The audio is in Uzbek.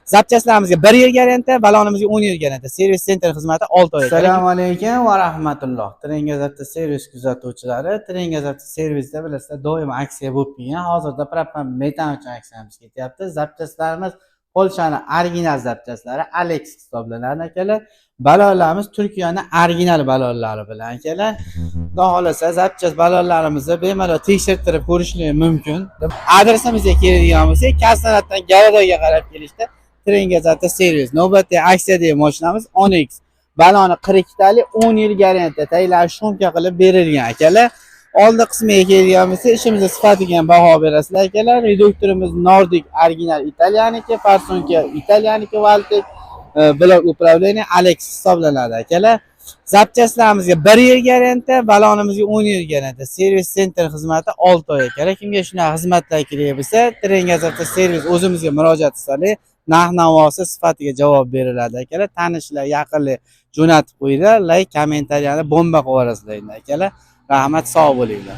Zapchastlarimizga 1 yil garantiya, balonimizga 10 yil garantiya. Servis senter xizmati 6 oy. Assalomu alaykum va rahmatulloh. Trenga Zapta servis kuzatuvchilari, Trenga Zapta servisda bilasizlar doim aksiya bo'lib kelgan. Hozirda propan metan uchun aksiyamiz ketyapti. Zapchastlarimiz Polshaning original zapchastlari Alex hisoblanadi akalar. Balonlarimiz Turkiyaning original balonlari bilan akalar. Xudo xolasa zapchast balonlarimizni bemalol tekshirtirib ko'rishingiz mumkin. Adresimizga keladigan bo'lsak, Kasnaratdan Garadoga qarab kelishda Trenga Zapta servis. Navbatdagi aksiyadagi mashinamiz Onyx. Baloni 42 talik 10 yil garantiya, tayinlari shumka qilib berilgan akalar. Oldi qismiga kelgan bo'lsa, ishimizni sifatiga baho berasizlar akalar. Reduktorimiz Nordic original Italiyaniki, Farsonka Italiyaniki, Valtek blok upravleniya Alex hisoblanadi akalar. Zapchastlarimizga 1 yil garantiya, balonimizga 10 yil garantiya. Servis senter xizmati 6 oy akalar. Kimga shunaqa xizmatlar kerak bo'lsa, Trenga Zapta servis o'zimizga murojaat qilsangiz, narx-navosi sifatiga javob beriladi akalar. Tanishlar, yaqinlar jo'natib qo'yinglar, like, kommentariyani bomba qilib yuborasizlar akalar. Rahmat, sog' bo'linglar.